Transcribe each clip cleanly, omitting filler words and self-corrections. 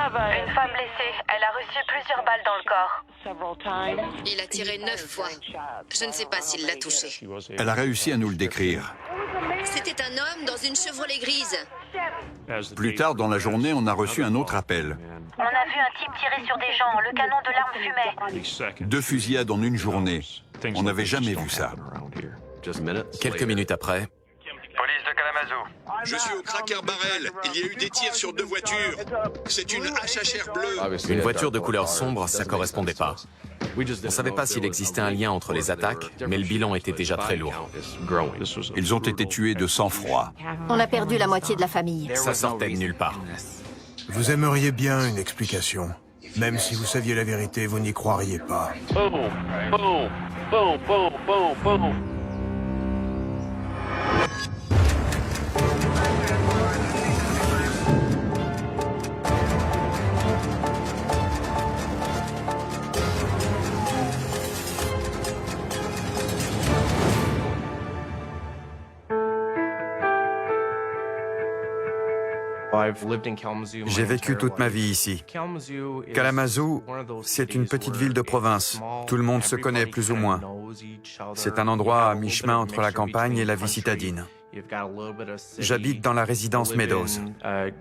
Une femme blessée. Elle a reçu plusieurs balles dans le corps. Il a tiré 9 fois. Je ne sais pas s'il l'a touché. Elle a réussi à nous le décrire. C'était un homme dans une Chevrolet grise. Plus tard dans la journée, on a reçu un autre appel. On a vu un type tirer sur des gens. Le canon de l'arme fumait. 2 fusillades en une journée. On n'avait jamais vu ça. Quelques minutes après, Police de Kalamazoo. Je suis au Cracker Barrel. Il y a eu des tirs sur 2 voitures. C'est une HHR bleue. une voiture de couleur sombre, ça correspondait pas. On ne savait pas s'il existait un lien entre les attaques, mais le bilan était déjà très lourd. Ils ont été tués de sang-froid. On a perdu la moitié de la famille. Ça sortait de nulle part. Vous aimeriez bien une explication. Même si vous saviez la vérité, vous n'y croiriez pas. J'ai vécu toute ma vie ici. Kalamazoo, c'est une petite ville de province. Tout le monde se connaît plus ou moins. C'est un endroit à mi-chemin entre la campagne et la vie citadine. J'habite dans la résidence Meadows. Il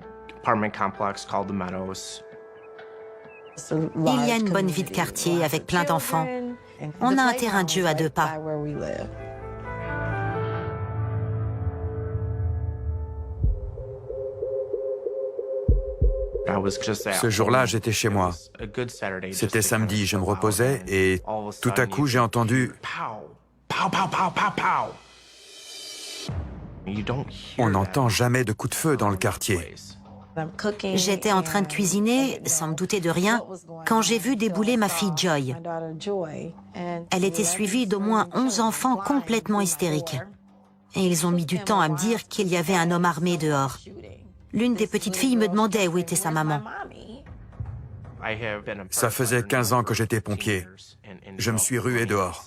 y a une bonne vie de quartier avec plein d'enfants. On a un terrain de jeu à 2 pas. Ce jour-là, j'étais chez moi. C'était samedi, je me reposais et tout à coup, j'ai entendu... On n'entend jamais de coups de feu dans le quartier. J'étais en train de cuisiner, sans me douter de rien, quand j'ai vu débouler ma fille Joy. Elle était suivie d'au moins 11 enfants complètement hystériques. Et ils ont mis du temps à me dire qu'il y avait un homme armé dehors. L'une des petites filles me demandait où était sa maman. Ça faisait 15 ans que j'étais pompier. Je me suis rué dehors.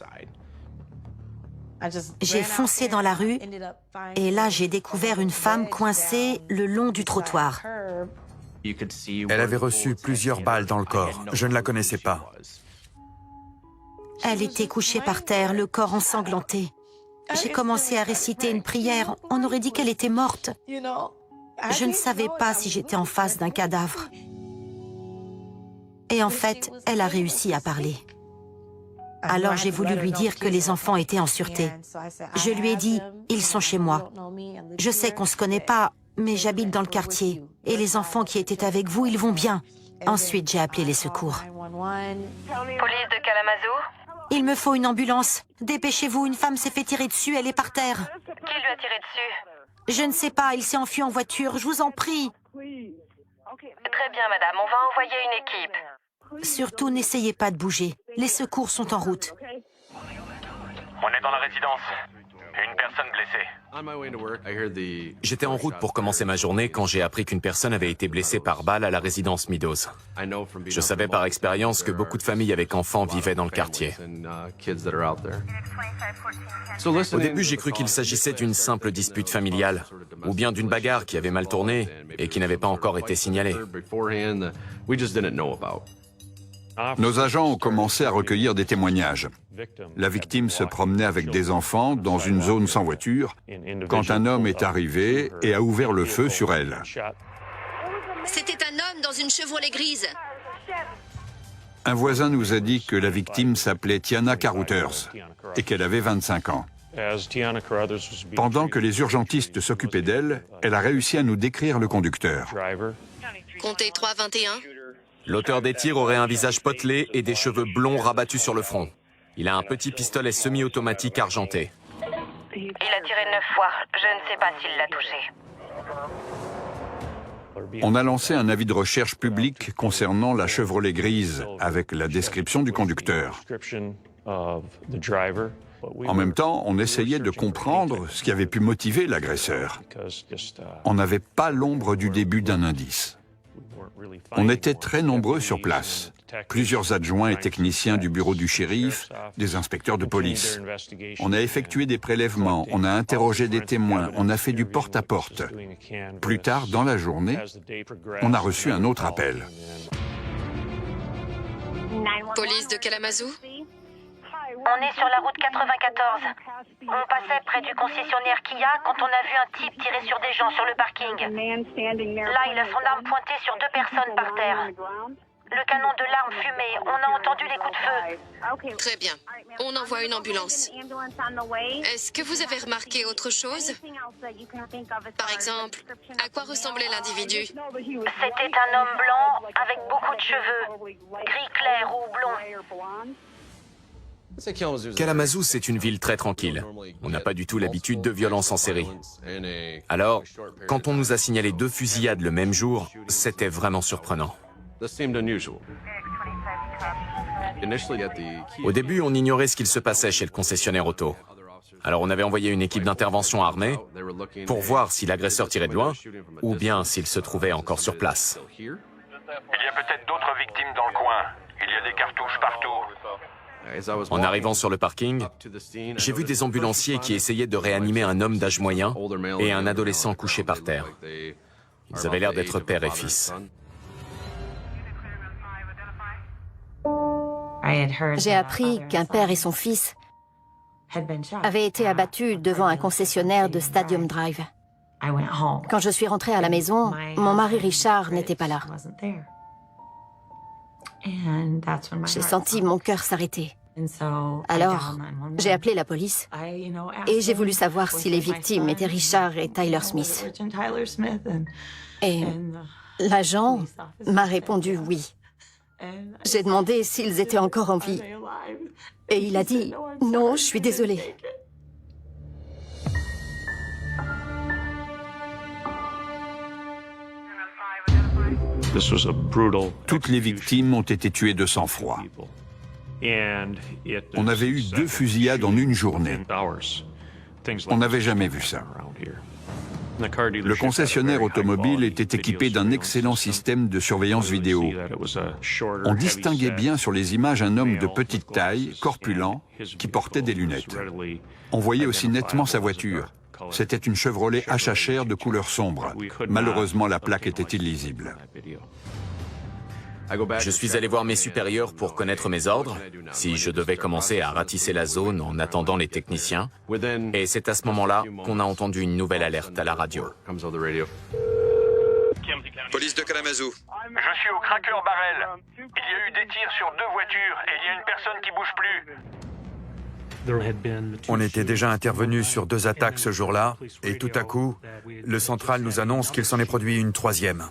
J'ai foncé dans la rue et là j'ai découvert une femme coincée le long du trottoir. Elle avait reçu plusieurs balles dans le corps. Je ne la connaissais pas. Elle était couchée par terre, le corps ensanglanté. J'ai commencé à réciter une prière. On aurait dit qu'elle était morte. Je ne savais pas si j'étais en face d'un cadavre. Et en fait, elle a réussi à parler. Alors j'ai voulu lui dire que les enfants étaient en sûreté. Je lui ai dit, ils sont chez moi. Je sais qu'on ne se connaît pas, mais j'habite dans le quartier. Et les enfants qui étaient avec vous, ils vont bien. Ensuite, j'ai appelé les secours. Police de Kalamazoo. Il me faut une ambulance. Dépêchez-vous, une femme s'est fait tirer dessus, elle est par terre. Qui lui a tiré dessus? Je ne sais pas, il s'est enfui en voiture, je vous en prie. Très bien, madame, on va envoyer une équipe. Surtout, n'essayez pas de bouger. Les secours sont en route. On est dans la résidence. Une personne blessée. J'étais en route pour commencer ma journée quand j'ai appris qu'une personne avait été blessée par balle à la résidence Meadows. Je savais par expérience que beaucoup de familles avec enfants vivaient dans le quartier. Au début, j'ai cru qu'il s'agissait d'une simple dispute familiale, ou bien d'une bagarre qui avait mal tourné et qui n'avait pas encore été signalée. Nos agents ont commencé à recueillir des témoignages. La victime se promenait avec des enfants dans une zone sans voiture quand un homme est arrivé et a ouvert le feu sur elle. C'était un homme dans une Chevrolet grise. Un voisin nous a dit que la victime s'appelait Tiana Carothers et qu'elle avait 25 ans. Pendant que les urgentistes s'occupaient d'elle, elle a réussi à nous décrire le conducteur. Comptez 321. L'auteur des tirs aurait un visage potelé et des cheveux blonds rabattus sur le front. Il a un petit pistolet semi-automatique argenté. Il a tiré 9 fois. Je ne sais pas s'il l'a touché. On a lancé un avis de recherche public concernant la Chevrolet grise avec la description du conducteur. En même temps, on essayait de comprendre ce qui avait pu motiver l'agresseur. On n'avait pas l'ombre du début d'un indice. On était très nombreux sur place. Plusieurs adjoints et techniciens du bureau du shérif, des inspecteurs de police. On a effectué des prélèvements, on a interrogé des témoins, on a fait du porte-à-porte. Plus tard, dans la journée, on a reçu un autre appel. Police de Kalamazoo? On est sur la route 94. On passait près du concessionnaire Kia quand on a vu un type tirer sur des gens sur le parking. Là, il a son arme pointée sur 2 personnes par terre. Le canon de l'arme fumait. On a entendu les coups de feu. Très bien. On envoie une ambulance. Est-ce que vous avez remarqué autre chose? Par exemple, à quoi ressemblait l'individu? C'était un homme blanc avec beaucoup de cheveux. Gris clair ou blond. Kalamazoo, c'est une ville très tranquille. On n'a pas du tout l'habitude de violences en série. Alors, quand on nous a signalé 2 fusillades le même jour, c'était vraiment surprenant. Au début, on ignorait ce qu'il se passait chez le concessionnaire auto. Alors on avait envoyé une équipe d'intervention armée pour voir si l'agresseur tirait de loin ou bien s'il se trouvait encore sur place. Il y a peut-être d'autres victimes dans le coin. Il y a des cartouches partout. En arrivant sur le parking, j'ai vu des ambulanciers qui essayaient de réanimer un homme d'âge moyen et un adolescent couché par terre. Ils avaient l'air d'être père et fils. J'ai appris qu'un père et son fils avaient été abattus devant un concessionnaire de Stadium Drive. Quand je suis rentrée à la maison, mon mari Richard n'était pas là. J'ai senti mon cœur s'arrêter. Alors, j'ai appelé la police et j'ai voulu savoir si les victimes étaient Richard et Tyler Smith. Et l'agent m'a répondu oui. J'ai demandé s'ils étaient encore en vie. Et il a dit « Non, je suis désolé ». Toutes les victimes ont été tuées de sang-froid. On avait eu 2 fusillades en une journée. On n'avait jamais vu ça. Le concessionnaire automobile était équipé d'un excellent système de surveillance vidéo. On distinguait bien sur les images un homme de petite taille, corpulent, qui portait des lunettes. On voyait aussi nettement sa voiture. C'était une Chevrolet HHR de couleur sombre. Malheureusement, la plaque était illisible. Je suis allé voir mes supérieurs pour connaître mes ordres, si je devais commencer à ratisser la zone en attendant les techniciens. Et c'est à ce moment-là qu'on a entendu une nouvelle alerte à la radio. Police de Kalamazoo. Je suis au Cracker Barrel. Il y a eu des tirs sur 2 voitures et il y a une personne qui bouge plus. On était déjà intervenu sur 2 attaques ce jour-là, et tout à coup, le central nous annonce qu'il s'en est produit une 3e.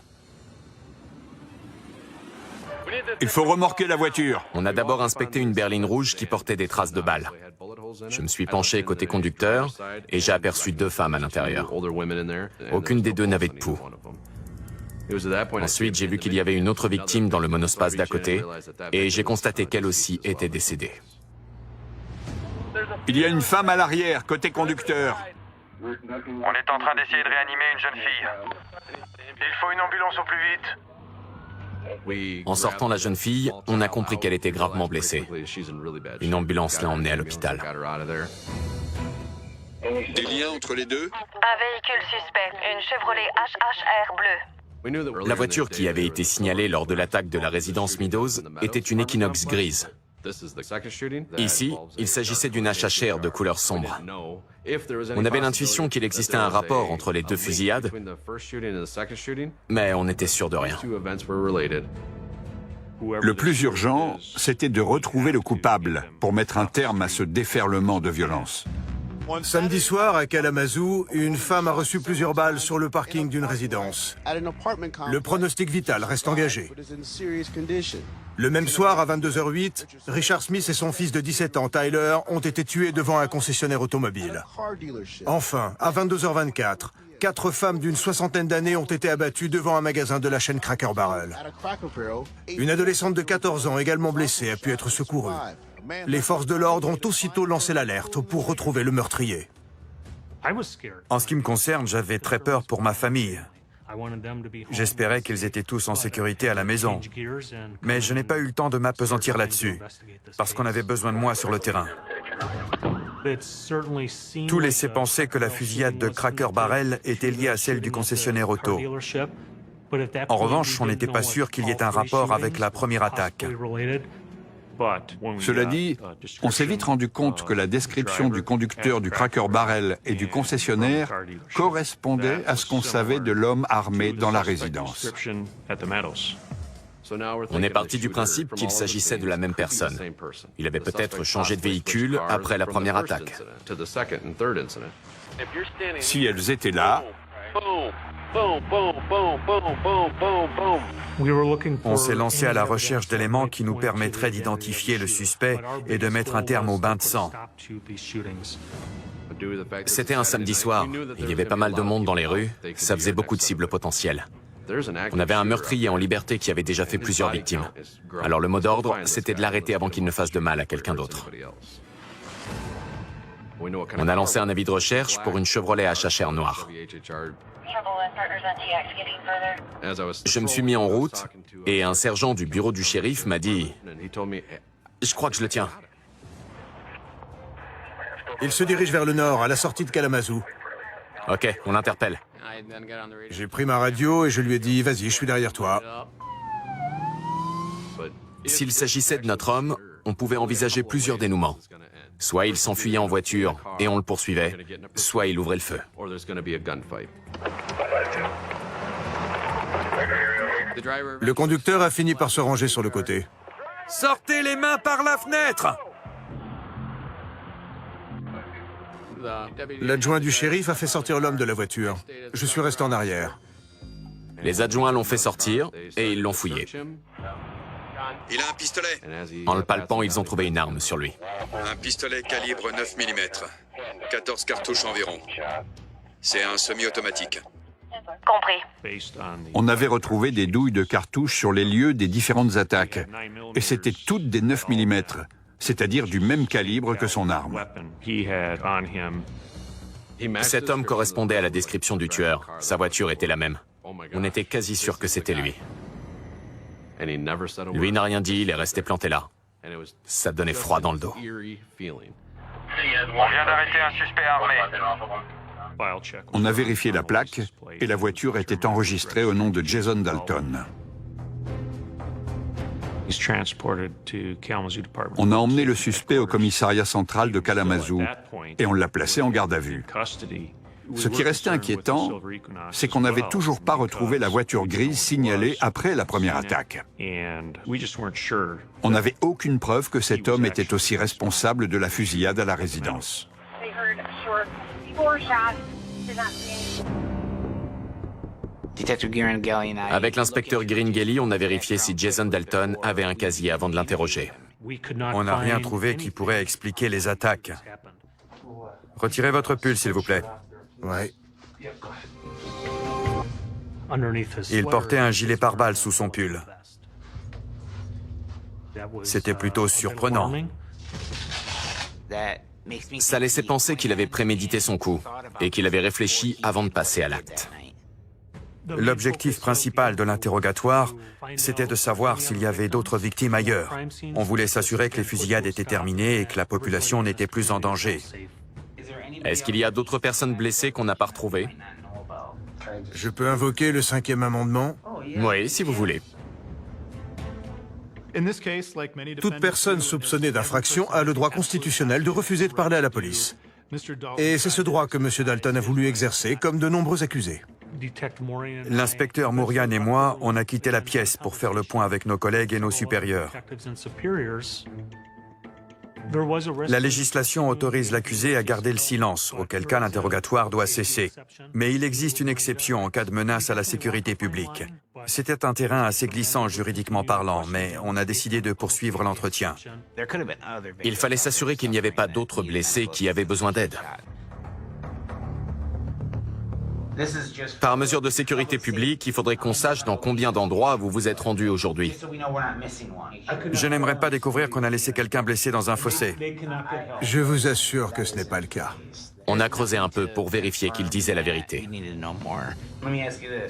Il faut remorquer la voiture. On a d'abord inspecté une berline rouge qui portait des traces de balles. Je me suis penché côté conducteur et j'ai aperçu 2 femmes à l'intérieur. Aucune des 2 n'avait de pouls. Ensuite, j'ai vu qu'il y avait une autre victime dans le monospace d'à côté et j'ai constaté qu'elle aussi était décédée. Il y a une femme à l'arrière, côté conducteur. On est en train d'essayer de réanimer une jeune fille. Il faut une ambulance au plus vite. En sortant la jeune fille, on a compris qu'elle était gravement blessée. Une ambulance l'a emmenée à l'hôpital. Des liens entre les 2? Un véhicule suspect, une Chevrolet HHR bleue. La voiture qui avait été signalée lors de l'attaque de la résidence Meadows était une Equinox grise. Ici, il s'agissait d'une HHR de couleur sombre. On avait l'intuition qu'il existait un rapport entre les 2 fusillades, mais on était sûr de rien. Le plus urgent, c'était de retrouver le coupable pour mettre un terme à ce déferlement de violence. Samedi soir, à Kalamazoo, une femme a reçu plusieurs balles sur le parking d'une résidence. Le pronostic vital reste engagé. Le même soir, à 22h08, Richard Smith et son fils de 17 ans, Tyler, ont été tués devant un concessionnaire automobile. Enfin, à 22h24, 4 femmes d'une 60aine d'années ont été abattues devant un magasin de la chaîne Cracker Barrel. Une adolescente de 14 ans, également blessée, a pu être secourue. Les forces de l'ordre ont aussitôt lancé l'alerte pour retrouver le meurtrier. En ce qui me concerne, j'avais très peur pour ma famille. J'espérais qu'ils étaient tous en sécurité à la maison. Mais je n'ai pas eu le temps de m'appesantir là-dessus, parce qu'on avait besoin de moi sur le terrain. Tout laissait penser que la fusillade de Cracker Barrel était liée à celle du concessionnaire auto. En revanche, on n'était pas sûr qu'il y ait un rapport avec la première attaque. Cela dit, on s'est vite rendu compte que la description du conducteur du Cracker Barrel et du concessionnaire correspondait à ce qu'on savait de l'homme armé dans la résidence. On est parti du principe qu'il s'agissait de la même personne. Il avait peut-être changé de véhicule après la première attaque. Si elles étaient là, On s'est lancé à la recherche d'éléments qui nous permettraient d'identifier le suspect et de mettre un terme au bain de sang. C'était un samedi soir. Il y avait pas mal de monde dans les rues. Ça faisait beaucoup de cibles potentielles. On avait un meurtrier en liberté qui avait déjà fait plusieurs victimes. Alors le mot d'ordre, c'était de l'arrêter avant qu'il ne fasse de mal à quelqu'un d'autre. On a lancé un avis de recherche pour une Chevrolet HHR noire. Je me suis mis en route et un sergent du bureau du shérif m'a dit « Je crois que je le tiens. » Il se dirige vers le nord, à la sortie de Kalamazoo. Ok, on l'interpelle. J'ai pris ma radio et je lui ai dit « Vas-y, je suis derrière toi ». S'il s'agissait de notre homme, on pouvait envisager plusieurs dénouements. Soit il s'enfuyait en voiture et on le poursuivait, soit il ouvrait le feu. Le conducteur a fini par se ranger sur le côté. Sortez les mains par la fenêtre! L'adjoint du shérif a fait sortir l'homme de la voiture. Je suis resté en arrière. Les adjoints l'ont fait sortir et ils l'ont fouillé. Il a un pistolet. En le palpant, ils ont trouvé une arme sur lui. Un pistolet calibre 9 mm. 14 cartouches environ. C'est un semi-automatique. Compris. on avait retrouvé des douilles de cartouches sur les lieux des différentes attaques. Et c'était toutes des 9 mm, c'est-à-dire du même calibre que son arme. Cet homme correspondait à la description du tueur. Sa voiture était la même. On était quasi sûr que c'était lui. Lui n'a rien dit, il est resté planté là. Ça donnait froid dans le dos. On vient d'arrêter un suspect armé. On a vérifié la plaque et la voiture était enregistrée au nom de Jason Dalton. On a emmené le suspect au commissariat central de Kalamazoo et on l'a placé en garde à vue. Ce qui restait inquiétant, c'est qu'on n'avait toujours pas retrouvé la voiture grise signalée après la première attaque. On n'avait aucune preuve que cet homme était aussi responsable de la fusillade à la résidence. Avec l'inspecteur Gringelly, on a vérifié si Jason Dalton avait un casier avant de l'interroger. On n'a rien trouvé qui pourrait expliquer les attaques. Retirez votre pull, s'il vous plaît. Ouais. Il portait un gilet pare-balles sous son pull. C'était plutôt surprenant. Ça laissait penser qu'il avait prémédité son coup et qu'il avait réfléchi avant de passer à l'acte. L'objectif principal de l'interrogatoire, c'était de savoir s'il y avait d'autres victimes ailleurs. On voulait s'assurer que les fusillades étaient terminées et que la population n'était plus en danger. Est-ce qu'il y a d'autres personnes blessées qu'on n'a pas retrouvées? Je peux invoquer le 5e amendement? Oui, si vous voulez. Toute personne soupçonnée d'infraction a le droit constitutionnel de refuser de parler à la police. Et c'est ce droit que M. Dalton a voulu exercer, comme de nombreux accusés. L'inspecteur Mourian et moi, on a quitté la pièce pour faire le point avec nos collègues et nos supérieurs. La législation autorise l'accusé à garder le silence, auquel cas l'interrogatoire doit cesser. Mais il existe une exception en cas de menace à la sécurité publique. C'était un terrain assez glissant juridiquement parlant, mais on a décidé de poursuivre l'entretien. Il fallait s'assurer qu'il n'y avait pas d'autres blessés qui avaient besoin d'aide. Par mesure de sécurité publique, il faudrait qu'on sache dans combien d'endroits vous vous êtes rendu aujourd'hui. Je n'aimerais pas découvrir qu'on a laissé quelqu'un blessé dans un fossé. Je vous assure que ce n'est pas le cas. On a creusé un peu pour vérifier qu'il disait la vérité.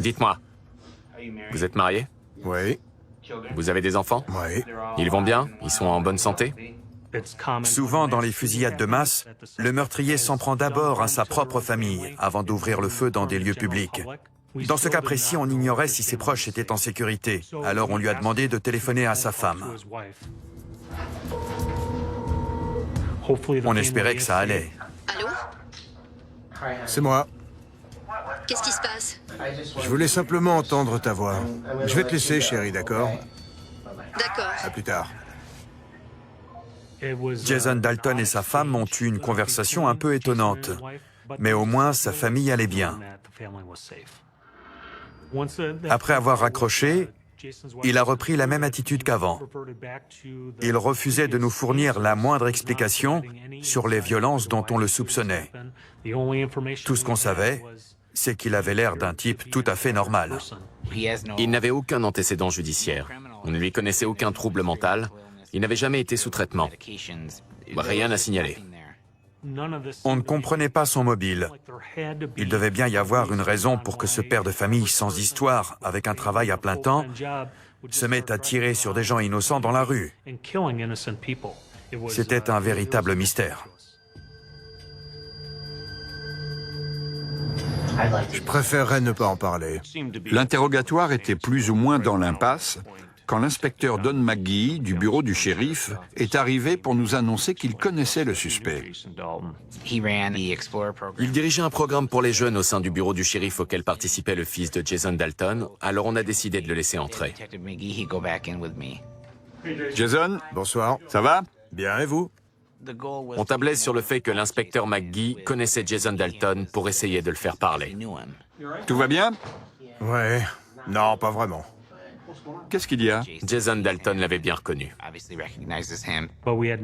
Dites-moi, vous êtes marié? Oui. Vous avez des enfants? Oui. Ils vont bien? Ils sont en bonne santé? Souvent, dans les fusillades de masse, le meurtrier s'en prend d'abord à sa propre famille avant d'ouvrir le feu dans des lieux publics. Dans ce cas précis, on ignorait si ses proches étaient en sécurité. Alors on lui a demandé de téléphoner à sa femme. On espérait que ça allait. Allô? C'est moi. Qu'est-ce qui se passe? Je voulais simplement entendre ta voix. Je vais te laisser, chérie, d'accord? D'accord. À plus tard. Jason Dalton et sa femme ont eu une conversation un peu étonnante. Mais au moins, sa famille allait bien. Après avoir raccroché, il a repris la même attitude qu'avant. Il refusait de nous fournir la moindre explication sur les violences dont on le soupçonnait. Tout ce qu'on savait, c'est qu'il avait l'air d'un type tout à fait normal. Il n'avait aucun antécédent judiciaire. On ne lui connaissait aucun trouble mental. Il n'avait jamais été sous traitement. Rien à signaler. On ne comprenait pas son mobile. Il devait bien y avoir une raison pour que ce père de famille sans histoire, avec un travail à plein temps, se mette à tirer sur des gens innocents dans la rue. C'était un véritable mystère. Je préférerais ne pas en parler. L'interrogatoire était plus ou moins dans l'impasse quand l'inspecteur Don McGee, du bureau du shérif, est arrivé pour nous annoncer qu'il connaissait le suspect. Il dirigeait un programme pour les jeunes au sein du bureau du shérif auquel participait le fils de Jason Dalton, alors on a décidé de le laisser entrer. Jason, Bonsoir. ça va? Bien, et vous? On tablait sur le fait que l'inspecteur McGee connaissait Jason Dalton pour essayer de le faire parler. Tout va bien? Ouais. Non, pas vraiment. Qu'est-ce qu'il y a? Jason Dalton l'avait bien reconnu.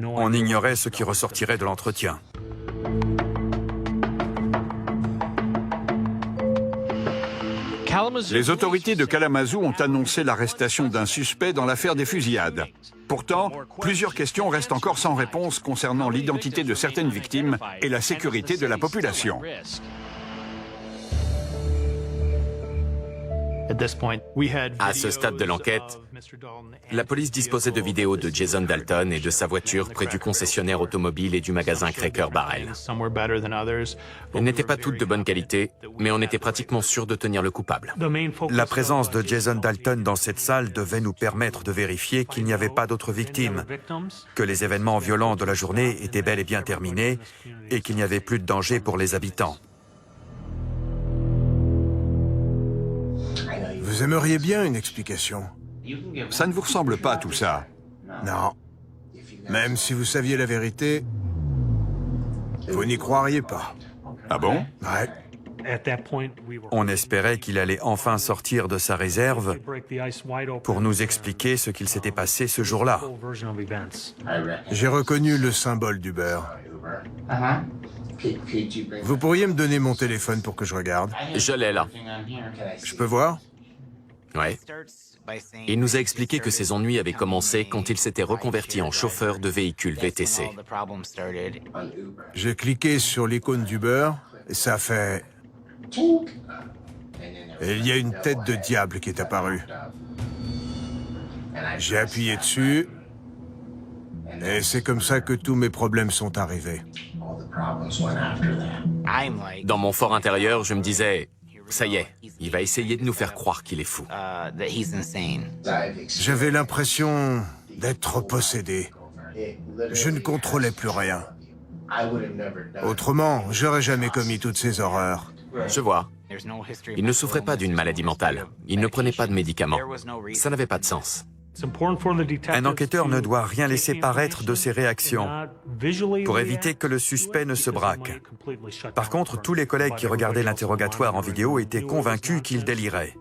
On ignorait ce qui ressortirait de l'entretien. Les autorités de Kalamazoo ont annoncé l'arrestation d'un suspect dans l'affaire des fusillades. Pourtant, plusieurs questions restent encore sans réponse concernant l'identité de certaines victimes et la sécurité de la population. À ce stade de l'enquête, la police disposait de vidéos de Jason Dalton et de sa voiture près du concessionnaire automobile et du magasin Cracker Barrel. Elles n'étaient pas toutes de bonne qualité, mais on était pratiquement sûr de tenir le coupable. La présence de Jason Dalton dans cette salle devait nous permettre de vérifier qu'il n'y avait pas d'autres victimes, que les événements violents de la journée étaient bel et bien terminés et qu'il n'y avait plus de danger pour les habitants. Vous aimeriez bien une explication? Ça ne vous ressemble pas, tout ça? Non. Même si vous saviez la vérité, vous n'y croiriez pas. Ah bon? Ouais. On espérait qu'il allait enfin sortir de sa réserve pour nous expliquer ce qu'il s'était passé ce jour-là. J'ai reconnu le symbole du beurre. Vous pourriez me donner mon téléphone pour que je regarde? Je l'ai là. Je peux voir? Ouais. Il nous a expliqué que ses ennuis avaient commencé quand il s'était reconverti en chauffeur de véhicule VTC. J'ai cliqué sur l'icône du beurre et ça fait... Et il y a une tête de diable qui est apparue. J'ai appuyé dessus et c'est comme ça que tous mes problèmes sont arrivés. Dans mon fort intérieur, je me disais, ça y est, il va essayer de nous faire croire qu'il est fou. J'avais l'impression d'être possédé. Je ne contrôlais plus rien. Autrement, j'aurais jamais commis toutes ces horreurs. Je vois. Il ne souffrait pas d'une maladie mentale. Il ne prenait pas de médicaments. Ça n'avait pas de sens. Un enquêteur ne doit rien laisser paraître de ses réactions pour éviter que le suspect ne se braque. Par contre, tous les collègues qui regardaient l'interrogatoire en vidéo étaient convaincus qu'il délirait.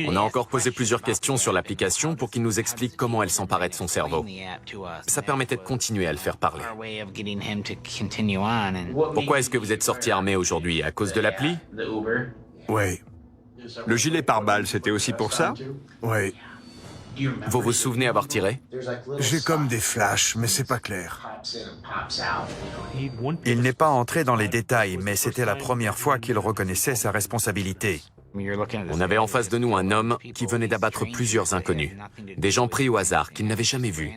On a encore posé plusieurs questions sur l'application pour qu'il nous explique comment elle s'emparait de son cerveau. Ça permettait de continuer à le faire parler. Pourquoi est-ce que vous êtes sorti armé aujourd'hui? À cause de l'appli? Oui. Le gilet pare-balles, c'était aussi pour ça? Oui. Vous vous souvenez avoir tiré? J'ai comme des flashs, mais c'est pas clair. Il n'est pas entré dans les détails, mais c'était la première fois qu'il reconnaissait sa responsabilité. On avait en face de nous un homme qui venait d'abattre plusieurs inconnus, des gens pris au hasard qu'il n'avait jamais vus.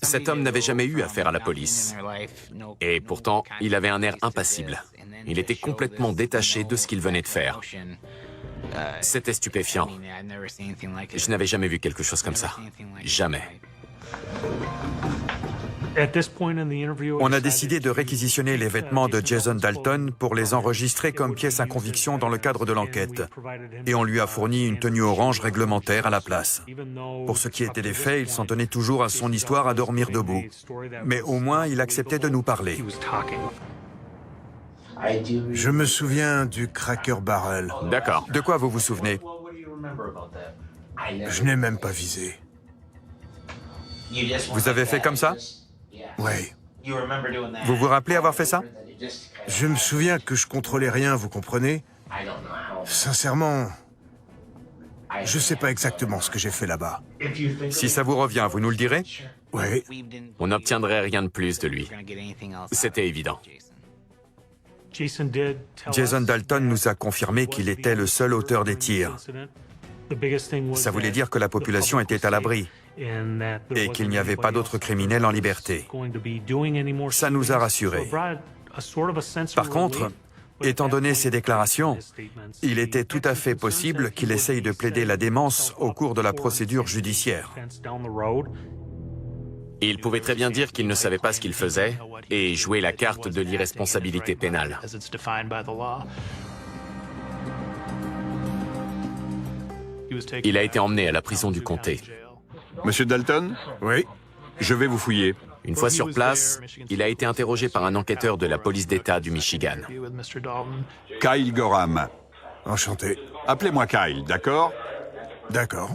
Cet homme n'avait jamais eu affaire à la police. Et pourtant, il avait un air impassible. Il était complètement détaché de ce qu'il venait de faire. C'était stupéfiant. Je n'avais jamais vu quelque chose comme ça. Jamais. On a décidé de réquisitionner les vêtements de Jason Dalton pour les enregistrer comme pièces à conviction dans le cadre de l'enquête. Et on lui a fourni une tenue orange réglementaire à la place. Pour ce qui était des faits, il s'en tenait toujours à son histoire à dormir debout. Mais au moins, il acceptait de nous parler. Je me souviens du Cracker Barrel. D'accord. De quoi vous vous souvenez? Je n'ai même pas visé. Vous avez fait comme ça? Oui. Vous vous rappelez avoir fait ça? Je me souviens que je contrôlais rien, vous comprenez? Sincèrement, je sais pas exactement ce que j'ai fait là-bas. Si ça vous revient, vous nous le direz? Oui. On n'obtiendrait rien de plus de lui. C'était évident. Jason Dalton nous a confirmé qu'il était le seul auteur des tirs. Ça voulait dire que la population était à l'abri et qu'il n'y avait pas d'autres criminels en liberté. Ça nous a rassurés. Par contre, étant donné ces déclarations, il était tout à fait possible qu'il essaye de plaider la démence au cours de la procédure judiciaire. Il pouvait très bien dire qu'il ne savait pas ce qu'il faisait et jouer la carte de l'irresponsabilité pénale. Il a été emmené à la prison du comté. Monsieur Dalton? Oui. Je vais vous fouiller. Une fois sur place, il a été interrogé par un enquêteur de la police d'État du Michigan. Kyle Gorham. Enchanté. Appelez-moi Kyle, d'accord? D'accord.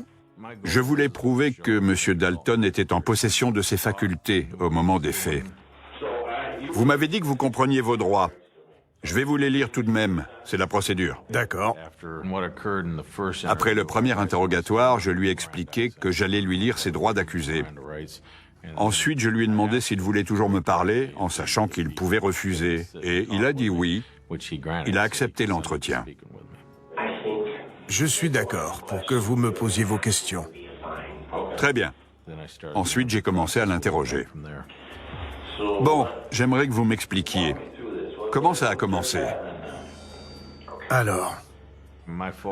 Je voulais prouver que Monsieur Dalton était en possession de ses facultés au moment des faits. Vous m'avez dit que vous compreniez vos droits. Je vais vous les lire tout de même. C'est la procédure. D'accord. Après le premier interrogatoire, je lui ai expliqué que j'allais lui lire ses droits d'accusé. Ensuite, je lui ai demandé s'il voulait toujours me parler, en sachant qu'il pouvait refuser. Et il a dit oui. Il a accepté l'entretien. Je suis d'accord pour que vous me posiez vos questions. Très bien. Ensuite, j'ai commencé à l'interroger. Bon, j'aimerais que vous m'expliquiez. Comment ça a commencé? Alors,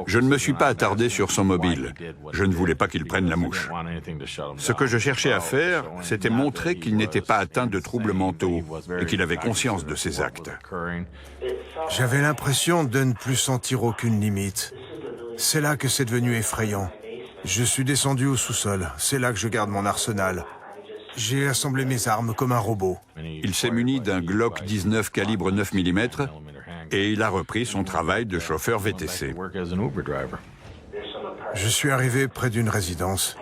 je ne me suis pas attardé sur son mobile. Je ne voulais pas qu'il prenne la mouche. Ce que je cherchais à faire, c'était montrer qu'il n'était pas atteint de troubles mentaux et qu'il avait conscience de ses actes. j'avais l'impression de ne plus sentir aucune limite. C'est là que c'est devenu effrayant. Je suis descendu au sous-sol. C'est là que je garde mon arsenal. J'ai assemblé mes armes comme un robot. Il s'est muni d'un Glock 19 calibre 9 mm et il a repris son travail de chauffeur VTC. Je suis arrivé près d'une résidence.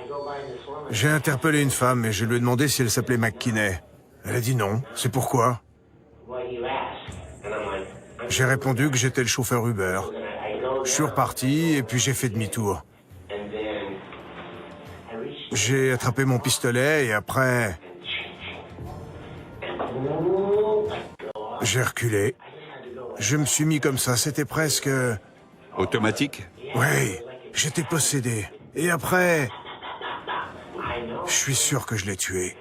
J'ai interpellé une femme et je lui ai demandé si elle s'appelait McKinney. Elle a dit non. C'est pourquoi? J'ai répondu que j'étais le chauffeur Uber. Je suis reparti et puis j'ai fait demi-tour. J'ai attrapé mon pistolet et après... j'ai reculé. Je me suis mis comme ça, c'était presque... Automatique? Oui, j'étais possédé. Et après... je suis sûr que je l'ai tuée.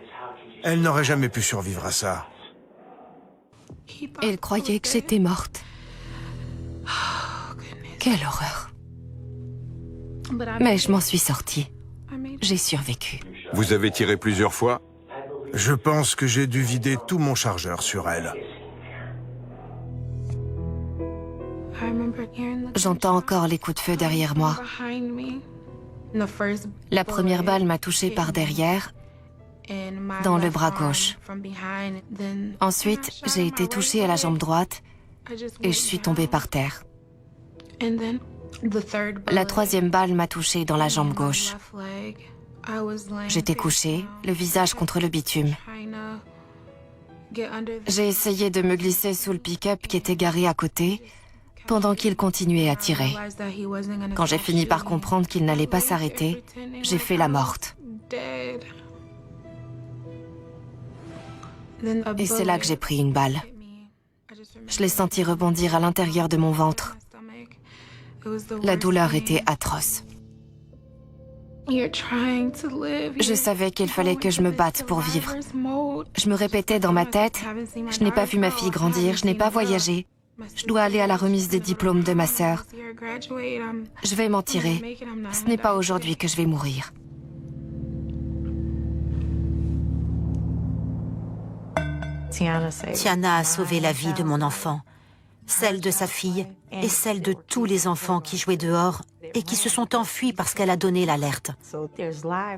Elle n'aurait jamais pu survivre à ça. Il croyait que j'étais morte. Quelle horreur. Mais je m'en suis sortie. J'ai survécu. Vous avez tiré plusieurs fois? Je pense que j'ai dû vider tout mon chargeur sur elle. J'entends encore les coups de feu derrière moi. La première balle m'a touchée par derrière, dans le bras gauche. Ensuite, j'ai été touchée à la jambe droite et je suis tombée par terre. La troisième balle m'a touchée dans la jambe gauche. J'étais couchée, le visage contre le bitume. J'ai essayé de me glisser sous le pick-up qui était garé à côté, pendant qu'il continuait à tirer. Quand j'ai fini par comprendre qu'il n'allait pas s'arrêter, j'ai fait la morte. Et c'est là que j'ai pris une balle. Je l'ai senti rebondir à l'intérieur de mon ventre. La douleur était atroce. Je savais qu'il fallait que je me batte pour vivre. Je me répétais dans ma tête, je n'ai pas vu ma fille grandir, je n'ai pas voyagé. Je dois aller à la remise des diplômes de ma sœur. Je vais m'en tirer. Ce n'est pas aujourd'hui que je vais mourir. Tiana a sauvé la vie de mon enfant, celle de sa fille et celle de tous les enfants qui jouaient dehors et qui se sont enfuis parce qu'elle a donné l'alerte.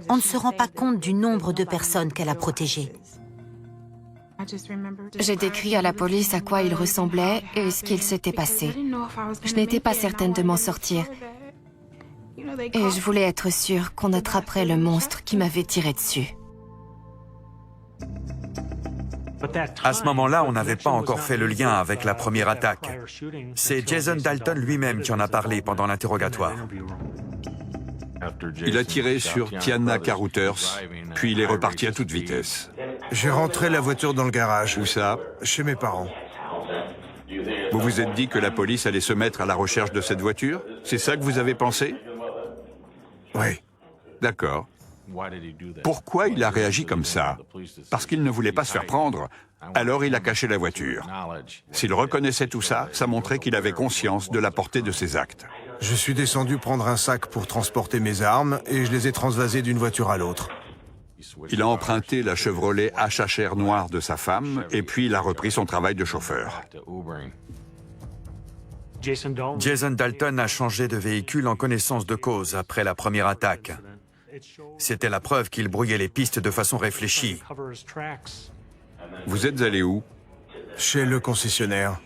On ne se rend pas compte du nombre de personnes qu'elle a protégées. J'ai décrit à la police à quoi il ressemblait et ce qu'il s'était passé. Je n'étais pas certaine de m'en sortir. Et je voulais être sûre qu'on attraperait le monstre qui m'avait tiré dessus. À ce moment-là, on n'avait pas encore fait le lien avec la première attaque. C'est Jason Dalton lui-même qui en a parlé pendant l'interrogatoire. Il a tiré sur Tiana Carouters, puis il est reparti à toute vitesse. J'ai rentré la voiture dans le garage. Où ça? Chez mes parents. Vous vous êtes dit que la police allait se mettre à la recherche de cette voiture? C'est ça que vous avez pensé? Oui. D'accord. Pourquoi il a réagi comme ça? Parce qu'il ne voulait pas se faire prendre. Alors il a caché la voiture. S'il reconnaissait tout ça, ça montrait qu'il avait conscience de la portée de ses actes. Je suis descendu prendre un sac pour transporter mes armes et je les ai transvasées d'une voiture à l'autre. Il a emprunté la Chevrolet HHR noire de sa femme et puis il a repris son travail de chauffeur. Jason Dalton a changé de véhicule en connaissance de cause après la première attaque. C'était la preuve qu'il brouillait les pistes de façon réfléchie. Vous êtes allé où? Chez le concessionnaire.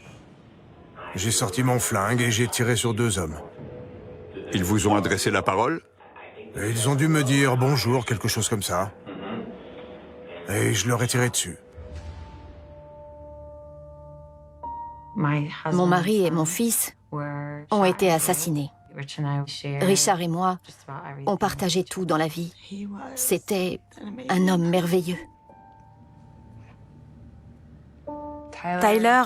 J'ai sorti mon flingue et j'ai tiré sur 2 hommes. Ils vous ont adressé la parole? Et ils ont dû me dire bonjour, quelque chose comme ça. Et je leur ai tiré dessus. Mon mari et mon fils ont été assassinés. Richard et moi, on partageait tout dans la vie. C'était un homme merveilleux. Tyler,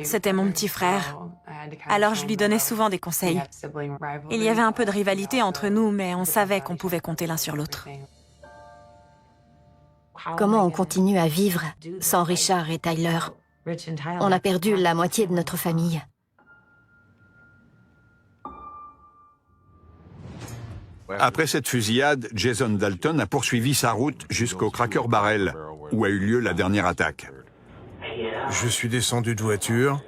c'était mon petit frère. Alors je lui donnais souvent des conseils. Il y avait un peu de rivalité entre nous, mais on savait qu'on pouvait compter l'un sur l'autre. Comment on continue à vivre sans Richard et Tyler? On a perdu la moitié de notre famille. Après cette fusillade, Jason Dalton a poursuivi sa route jusqu'au Cracker Barrel, où a eu lieu la dernière attaque. Je suis descendu de voiture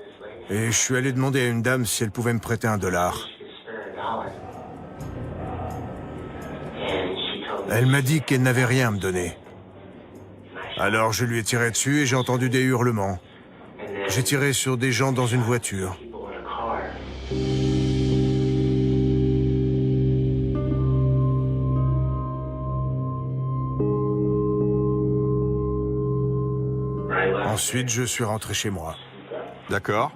et je suis allé demander à une dame si elle pouvait me prêter $1. Elle m'a dit qu'elle n'avait rien à me donner. Alors je lui ai tiré dessus et j'ai entendu des hurlements. J'ai tiré sur des gens dans une voiture. Ensuite, je suis rentré chez moi. D'accord.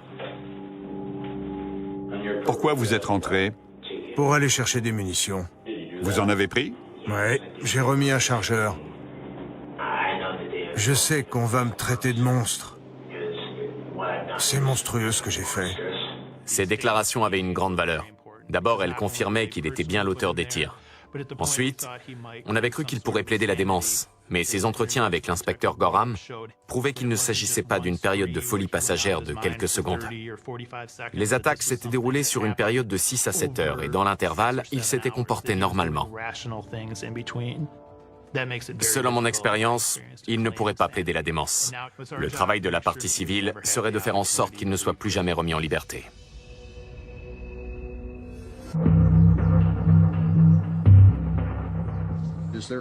Pourquoi vous êtes rentré? Pour aller chercher des munitions. Vous en avez pris? Ouais, j'ai remis un chargeur. Je sais qu'on va me traiter de monstre. C'est monstrueux ce que j'ai fait. Ces déclarations avaient une grande valeur. D'abord, elles confirmaient qu'il était bien l'auteur des tirs. Ensuite, on avait cru qu'il pourrait plaider la démence. Mais ses entretiens avec l'inspecteur Gorham prouvaient qu'il ne s'agissait pas d'une période de folie passagère de quelques secondes. Les attaques s'étaient déroulées sur une période de 6 à 7 heures et dans l'intervalle, il s'était comporté normalement. Selon mon expérience, il ne pourrait pas plaider la démence. Le travail de la partie civile serait de faire en sorte qu'il ne soit plus jamais remis en liberté.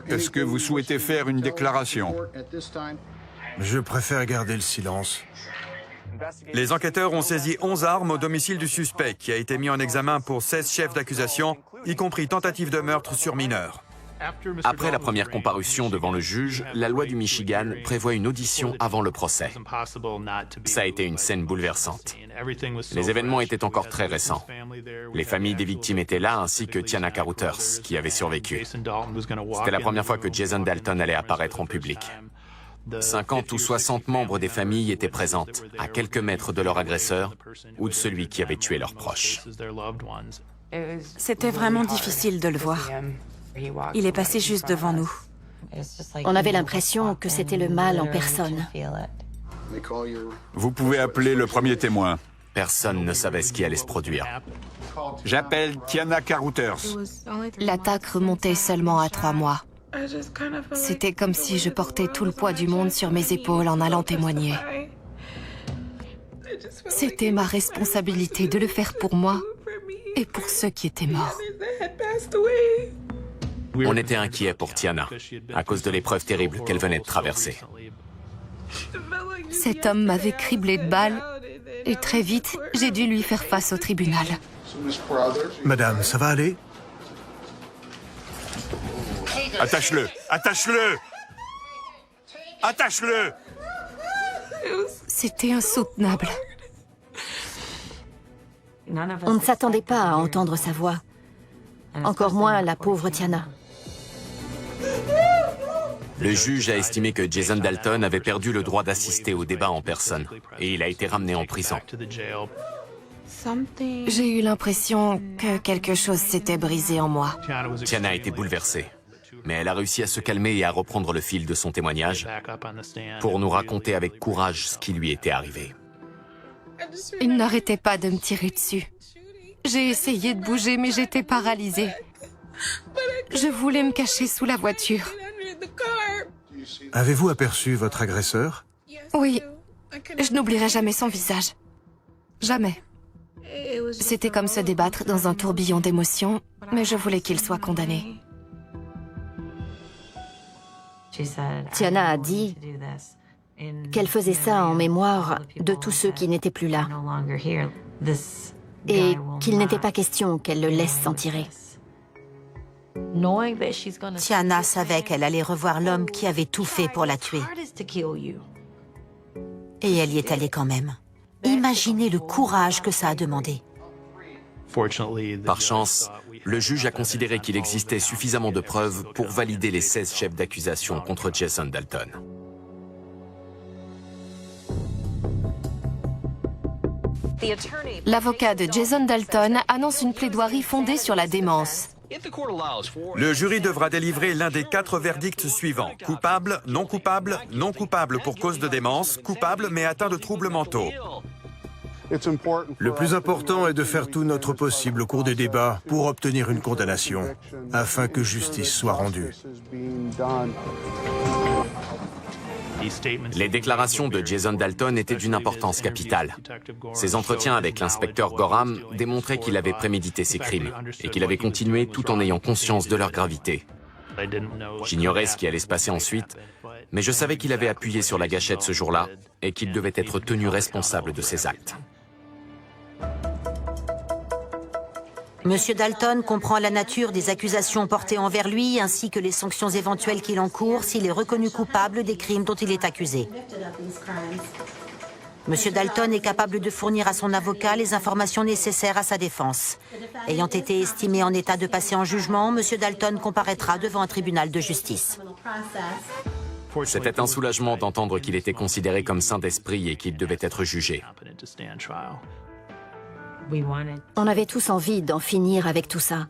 Est-ce que vous souhaitez faire une déclaration? Je préfère garder le silence. Les enquêteurs ont saisi 11 armes au domicile du suspect, qui a été mis en examen pour 16 chefs d'accusation, y compris tentative de meurtre sur mineur. Après la première comparution devant le juge, la loi du Michigan prévoit une audition avant le procès. Ça a été une scène bouleversante. Les événements étaient encore très récents. Les familles des victimes étaient là, ainsi que Tiana Carouters, qui avait survécu. C'était la première fois que Jason Dalton allait apparaître en public. 50 ou 60 membres des familles étaient présentes, à quelques mètres de leur agresseur ou de celui qui avait tué leurs proches. C'était vraiment difficile de le voir. Il est passé juste devant nous. On avait l'impression que c'était le mal en personne. Vous pouvez appeler le premier témoin. Personne ne savait ce qui allait se produire. J'appelle Tiana Carouters. L'attaque remontait seulement à 3 mois. C'était comme si je portais tout le poids du monde sur mes épaules en allant témoigner. C'était ma responsabilité de le faire pour moi et pour ceux qui étaient morts. On était inquiets pour Tiana, à cause de l'épreuve terrible qu'elle venait de traverser. Cet homme m'avait criblé de balles et très vite, j'ai dû lui faire face au tribunal. Madame, ça va aller? Attache-le! Attache-le! Attache-le! C'était insoutenable. On ne s'attendait pas à entendre sa voix. Encore moins la pauvre Tiana. Le juge a estimé que Jason Dalton avait perdu le droit d'assister au débat en personne et il a été ramené en prison. J'ai eu l'impression que quelque chose s'était brisé en moi. Tiana a été bouleversée, mais elle a réussi à se calmer et à reprendre le fil de son témoignage pour nous raconter avec courage ce qui lui était arrivé. Il n'arrêtait pas de me tirer dessus. J'ai essayé de bouger, mais j'étais paralysée. Je voulais me cacher sous la voiture. Avez-vous aperçu votre agresseur? Oui, je n'oublierai jamais son visage. Jamais. C'était comme se débattre dans un tourbillon d'émotions, mais je voulais qu'il soit condamné. Tiana a dit qu'elle faisait ça en mémoire de tous ceux qui n'étaient plus là et qu'il n'était pas question qu'elle le laisse s'en tirer. Tiana savait qu'elle allait revoir l'homme qui avait tout fait pour la tuer. Et elle y est allée quand même. Imaginez le courage que ça a demandé. Par chance, le juge a considéré qu'il existait suffisamment de preuves pour valider les 16 chefs d'accusation contre Jason Dalton. L'avocat de Jason Dalton annonce une plaidoirie fondée sur la démence. Le jury devra délivrer l'un des 4 verdicts suivants. Coupable, non coupable, non coupable pour cause de démence, coupable mais atteint de troubles mentaux. Le plus important est de faire tout notre possible au cours des débats pour obtenir une condamnation, afin que justice soit rendue. Les déclarations de Jason Dalton étaient d'une importance capitale. Ses entretiens avec l'inspecteur Gorham démontraient qu'il avait prémédité ses crimes et qu'il avait continué tout en ayant conscience de leur gravité. J'ignorais ce qui allait se passer ensuite, mais je savais qu'il avait appuyé sur la gâchette ce jour-là et qu'il devait être tenu responsable de ses actes. Monsieur Dalton comprend la nature des accusations portées envers lui ainsi que les sanctions éventuelles qu'il encourt s'il est reconnu coupable des crimes dont il est accusé. Monsieur Dalton est capable de fournir à son avocat les informations nécessaires à sa défense. Ayant été estimé en état de passer en jugement, Monsieur Dalton comparaîtra devant un tribunal de justice. C'était un soulagement d'entendre qu'il était considéré comme saint d'esprit et qu'il devait être jugé. On avait tous envie d'en finir avec tout ça.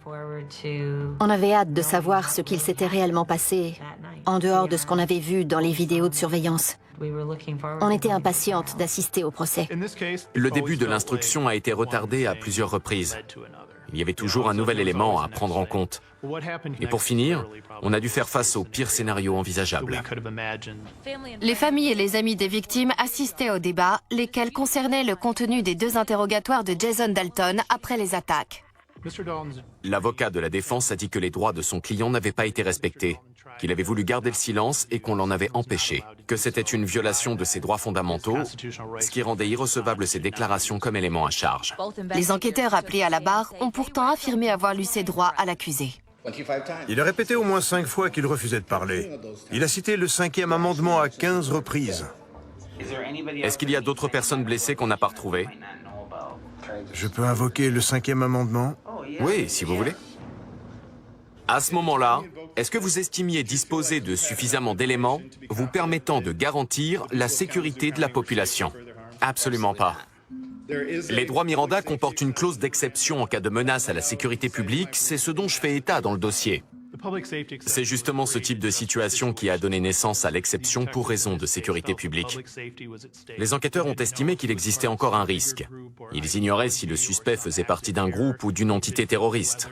On avait hâte de savoir ce qu'il s'était réellement passé, en dehors de ce qu'on avait vu dans les vidéos de surveillance. On était impatientes d'assister au procès. Le début de l'instruction a été retardé à plusieurs reprises. Il y avait toujours un nouvel élément à prendre en compte. Et pour finir, on a dû faire face au pire scénario envisageable. Les familles et les amis des victimes assistaient au débat, lesquels concernaient le contenu des 2 interrogatoires de Jason Dalton après les attaques. L'avocat de la défense a dit que les droits de son client n'avaient pas été respectés, qu'il avait voulu garder le silence et qu'on l'en avait empêché, que c'était une violation de ses droits fondamentaux, ce qui rendait irrecevables ses déclarations comme élément à charge. Les enquêteurs appelés à la barre ont pourtant affirmé avoir lu ses droits à l'accusé. Il a répété au moins 5 fois qu'il refusait de parler. Il a cité le 5e amendement à 15 reprises. Est-ce qu'il y a d'autres personnes blessées qu'on n'a pas retrouvées? Je peux invoquer le 5e amendement? Oui, si vous voulez. À ce moment-là, est-ce que vous estimiez disposer de suffisamment d'éléments vous permettant de garantir la sécurité de la population? Absolument pas. Les droits Miranda comportent une clause d'exception en cas de menace à la sécurité publique, c'est ce dont je fais état dans le dossier. C'est justement ce type de situation qui a donné naissance à l'exception pour raison de sécurité publique. Les enquêteurs ont estimé qu'il existait encore un risque. Ils ignoraient si le suspect faisait partie d'un groupe ou d'une entité terroriste.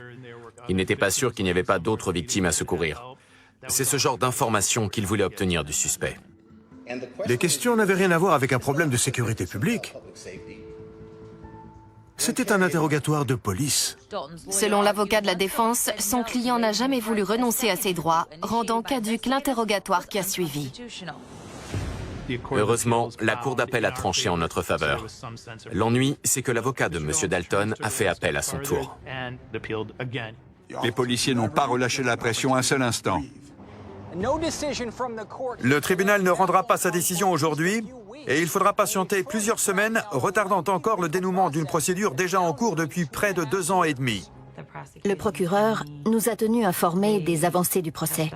Ils n'étaient pas sûrs qu'il n'y avait pas d'autres victimes à secourir. C'est ce genre d'informations qu'ils voulaient obtenir du suspect. Les questions n'avaient rien à voir avec un problème de sécurité publique. C'était un interrogatoire de police. Selon l'avocat de la défense, son client n'a jamais voulu renoncer à ses droits, rendant caduque l'interrogatoire qui a suivi. Heureusement, la Cour d'appel a tranché en notre faveur. L'ennui, c'est que l'avocat de M. Dalton a fait appel à son tour. Les policiers n'ont pas relâché la pression un seul instant. Le tribunal ne rendra pas sa décision aujourd'hui et il faudra patienter plusieurs semaines, retardant encore le dénouement d'une procédure déjà en cours depuis près de 2 ans et demi. Le procureur nous a tenus informés des avancées du procès.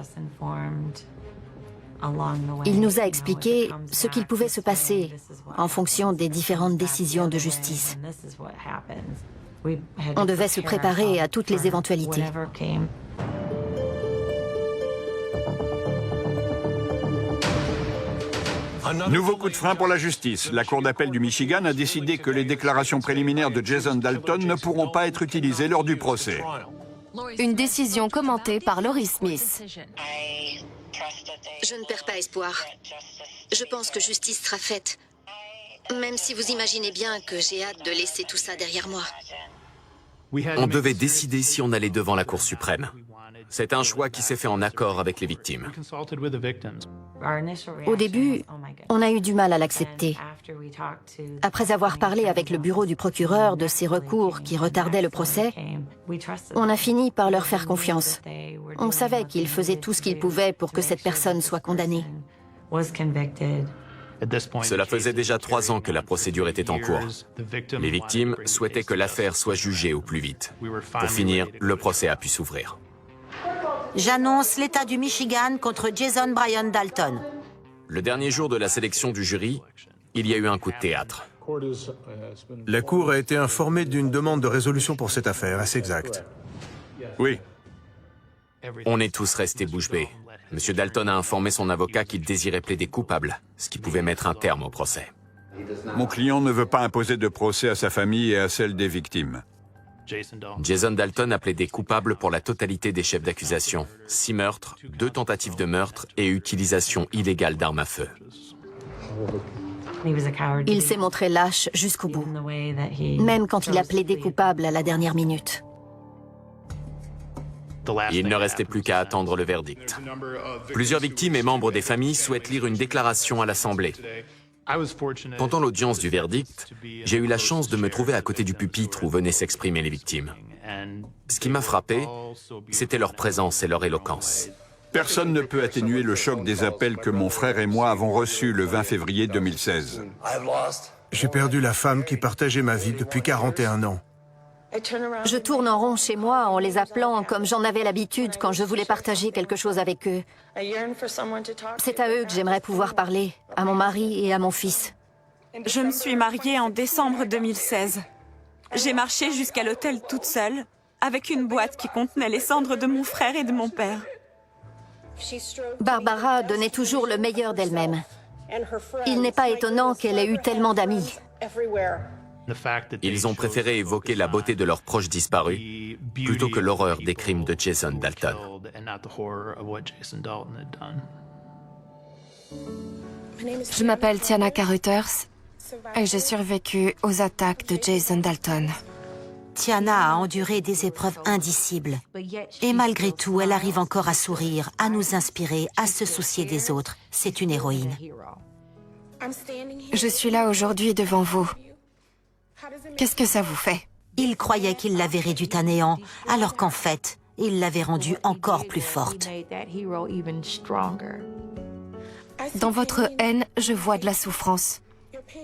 Il nous a expliqué ce qu'il pouvait se passer en fonction des différentes décisions de justice. On devait se préparer à toutes les éventualités. Nouveau coup de frein pour la justice. La Cour d'appel du Michigan a décidé que les déclarations préliminaires de Jason Dalton ne pourront pas être utilisées lors du procès. Une décision commentée par Laurie Smith. Je ne perds pas espoir. Je pense que justice sera faite. Même si vous imaginez bien que j'ai hâte de laisser tout ça derrière moi. On devait décider si on allait devant la Cour suprême. C'est un choix qui s'est fait en accord avec les victimes. Au début, on a eu du mal à l'accepter. Après avoir parlé avec le bureau du procureur de ces recours qui retardaient le procès, on a fini par leur faire confiance. On savait qu'ils faisaient tout ce qu'ils pouvaient pour que cette personne soit condamnée. Cela faisait déjà 3 ans que la procédure était en cours. Les victimes souhaitaient que l'affaire soit jugée au plus vite. Pour finir, le procès a pu s'ouvrir. J'annonce l'État du Michigan contre Jason Brian Dalton. Le dernier jour de la sélection du jury, il y a eu un coup de théâtre. La Cour a été informée d'une demande de résolution pour cette affaire, est-ce exact? Oui. On est tous restés bouche bée. M. Dalton a informé son avocat qu'il désirait plaider coupable, ce qui pouvait mettre un terme au procès. Mon client ne veut pas imposer de procès à sa famille et à celle des victimes. Jason Dalton a plaidé coupable pour la totalité des chefs d'accusation. 6 meurtres, 2 tentatives de meurtre et utilisation illégale d'armes à feu. Il s'est montré lâche jusqu'au bout, même quand il a plaidé coupable à la dernière minute. Il ne restait plus qu'à attendre le verdict. Plusieurs victimes et membres des familles souhaitent lire une déclaration à l'Assemblée. Pendant l'audience du verdict, j'ai eu la chance de me trouver à côté du pupitre où venaient s'exprimer les victimes. Ce qui m'a frappé, c'était leur présence et leur éloquence. Personne ne peut atténuer le choc des appels que mon frère et moi avons reçus le 20 février 2016. J'ai perdu la femme qui partageait ma vie depuis 41 ans. Je tourne en rond chez moi en les appelant comme j'en avais l'habitude quand je voulais partager quelque chose avec eux. C'est à eux que j'aimerais pouvoir parler, à mon mari et à mon fils. Je me suis mariée en décembre 2016. J'ai marché jusqu'à l'hôtel toute seule, avec une boîte qui contenait les cendres de mon frère et de mon père. Barbara donnait toujours le meilleur d'elle-même. Il n'est pas étonnant qu'elle ait eu tellement d'amis. Ils ont préféré évoquer la beauté de leurs proches disparus plutôt que l'horreur des crimes de Jason Dalton. Je m'appelle Tiana Carruthers et j'ai survécu aux attaques de Jason Dalton. Tiana a enduré des épreuves indicibles. Et malgré tout, elle arrive encore à sourire, à nous inspirer, à se soucier des autres. C'est une héroïne. Je suis là aujourd'hui devant vous. Qu'est-ce que ça vous fait? Il croyait qu'il l'avait réduite à néant, alors qu'en fait, il l'avait rendue encore plus forte. Dans votre haine, je vois de la souffrance.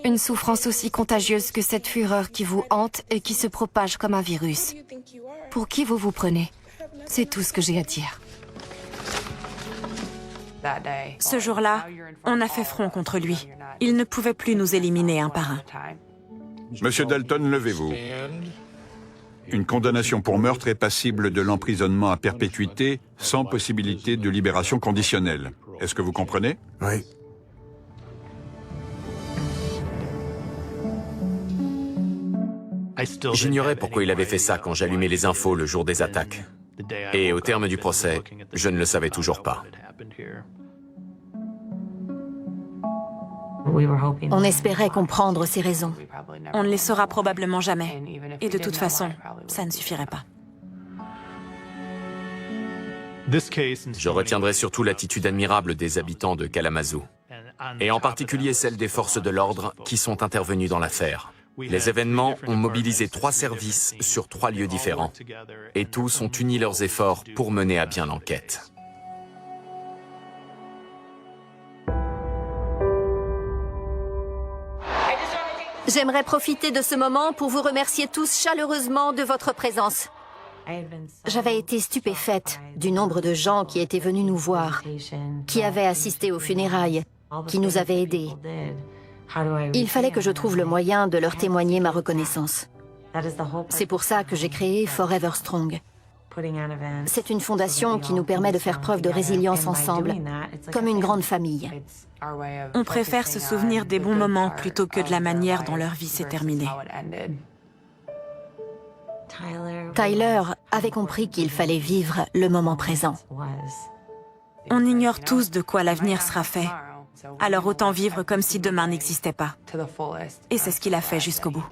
Une souffrance aussi contagieuse que cette fureur qui vous hante et qui se propage comme un virus. Pour qui vous vous prenez? C'est tout ce que j'ai à dire. Ce jour-là, on a fait front contre lui. Il ne pouvait plus nous éliminer un par un. Monsieur Dalton, levez-vous. Une condamnation pour meurtre est passible de l'emprisonnement à perpétuité sans possibilité de libération conditionnelle. Est-ce que vous comprenez? Oui. J'ignorais pourquoi il avait fait ça quand j'allumais les infos le jour des attaques. Et au terme du procès, je ne le savais toujours pas. On espérait comprendre ses raisons. On ne les saura probablement jamais. Et de toute façon, ça ne suffirait pas. Je retiendrai surtout l'attitude admirable des habitants de Kalamazoo, et en particulier celle des forces de l'ordre qui sont intervenues dans l'affaire. Les événements ont mobilisé 3 services sur 3 lieux différents, et tous ont uni leurs efforts pour mener à bien l'enquête. J'aimerais profiter de ce moment pour vous remercier tous chaleureusement de votre présence. J'avais été stupéfaite du nombre de gens qui étaient venus nous voir, qui avaient assisté aux funérailles, qui nous avaient aidés. Il fallait que je trouve le moyen de leur témoigner ma reconnaissance. C'est pour ça que j'ai créé Forever Strong. C'est une fondation qui nous permet de faire preuve de résilience ensemble, comme une grande famille. On préfère se souvenir des bons moments plutôt que de la manière dont leur vie s'est terminée. Tyler avait compris qu'il fallait vivre le moment présent. On ignore tous de quoi l'avenir sera fait. Alors autant vivre comme si demain n'existait pas. Et c'est ce qu'il a fait jusqu'au bout.